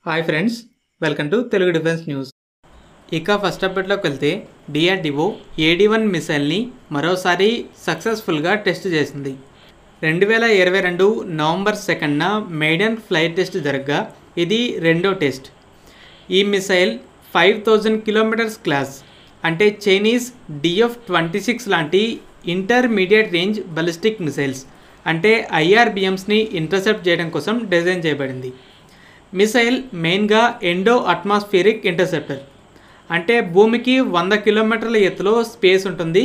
Hi friends, welcome to Telugu defence news. ఇక first అప్డేట్లోకి వెళ్తే DRDO AD-1 మిసైల్ని మరోసారి సక్సెస్ఫుల్గా టెస్ట్ చేసింది. 2022 నవంబర్ 2న మెయిడన్ ఫ్లైట్ టెస్ట్ జరగగా ఇది రెండో టెస్ట్. ఈ మిసైల్ 5000 కిలోమీటర్స్ క్లాస్ అంటే చైనీస్ DF-26 లాంటి ఇంటర్మీడియట్ రేంజ్ బలిస్టిక్ మిసైల్స్ అంటే IRBMస్ని ఇంటర్సెప్ట్ చేయడం కోసం డిజైన్ చేయబడింది. మిసైల్ మెయిన్గా ఎండో అట్మాస్ఫియరిక్ ఇంటర్సెప్టర్ అంటే భూమికి 100 కిలోమీటర్ల ఎత్తులో స్పేస్ ఉంటుంది.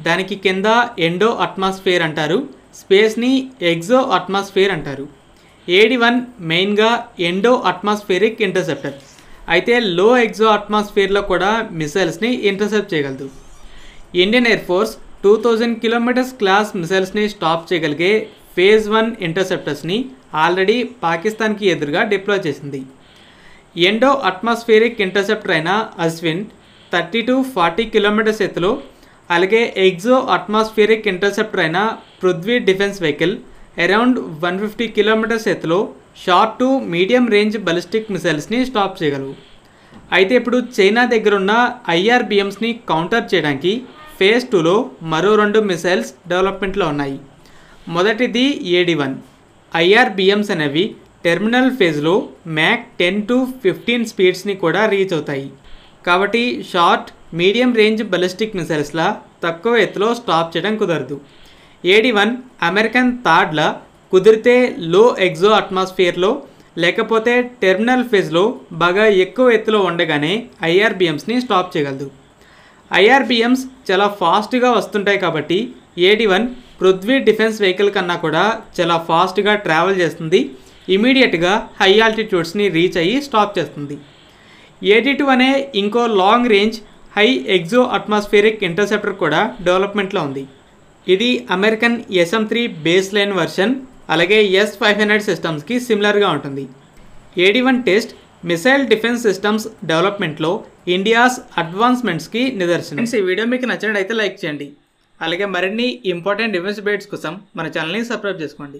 దానికి కింద ఎండో అట్మాస్ఫియర్ అంటారు, స్పేస్ని ఎగ్జో అట్మాస్ఫియర్ అంటారు. AD-1 మెయిన్గా ఎండో అట్మాస్ఫియరిక్ ఇంటర్సెప్టర్ అయితే లో ఎగ్జో అట్మాస్ఫియర్లో కూడా మిసైల్స్ని ఇంటర్సెప్ట్ చేయగలదు. Indian air force 2000 kilometres class మిసైల్స్ని స్టాప్ చేయగలిగే ఫేజ్ 1 ఇంటర్సెప్టర్స్ని ఆల్రెడీ పాకిస్తాన్కి ఎదురుగా డిప్లాయ్ చేసింది. ఎండో అట్మాస్ఫియరిక్ ఇంటర్సెప్టర్ అయిన అశ్విన్ 30 to 40 కిలోమీటర్స్ ఎత్తులో, అలాగే ఎగ్జో అట్మాస్ఫియరిక్ ఇంటర్సెప్టర్ అయిన Prithvi defence vehicle around 150 kilometres ఎత్తులో short to medium range ballistic మిసైల్స్ని స్టాప్ చేయగలవు. అయితే ఇప్పుడు చైనా దగ్గరున్న IRBMస్ని కౌంటర్ చేయడానికి ఫేజ్ 2లో మరో 2 మిసైల్స్ డెవలప్మెంట్లో ఉన్నాయి. మొదటిది AD-1. IRBMస్ అనేవి టెర్మినల్ ఫేజ్లో మ్యాక్ 10 to 15 స్పీడ్స్ని కూడా రీచ్ అవుతాయి. కాబట్టి షార్ట్ మీడియం రేంజ్ బలిస్టిక్ మిసైల్స్లా తక్కువ ఎత్తులో స్టాప్ చేయడం కుదరదు. AD-1 అమెరికన్ థాడ్లా కుదిరితే లో ఎగ్జో అట్మాస్ఫియర్లో లేకపోతే టెర్మినల్ ఫేజ్లో బాగా ఎక్కువ ఎత్తులో ఉండగానే IRBMస్ని స్టాప్ చేయగలదు. IRBMస్ చాలా ఫాస్ట్గా వస్తుంటాయి కాబట్టి AD-1 పృథ్వీ డిఫెన్స్ వెహికల్ కన్నా కూడా చాలా ఫాస్ట్గా ట్రావెల్ చేస్తుంది. ఇమీడియట్గా హై ఆల్టిట్యూడ్స్ని రీచ్ అయ్యి స్టాప్ చేస్తుంది. AD-2 అనే ఇంకో long range high exo atmospheric interceptor కూడా డెవలప్మెంట్లో ఉంది. ఇది American SM-3 base line version అలాగే S-500 సిస్టమ్స్కి సిమిలర్గా ఉంటుంది. AD-1 test missile defence systems డెవలప్మెంట్లో ఇండియాస్ అడ్వాన్స్మెంట్స్కి నిదర్శనం. ఈ వీడియో మీకు నచ్చినట్లయితే లైక్ చేయండి. అలాగే మరిన్ని ఇంపార్టెంట్ డిఫెన్స్ అప్డేట్స్ కోసం మన ఛానల్ని సబ్స్క్రైబ్ చేసుకోండి.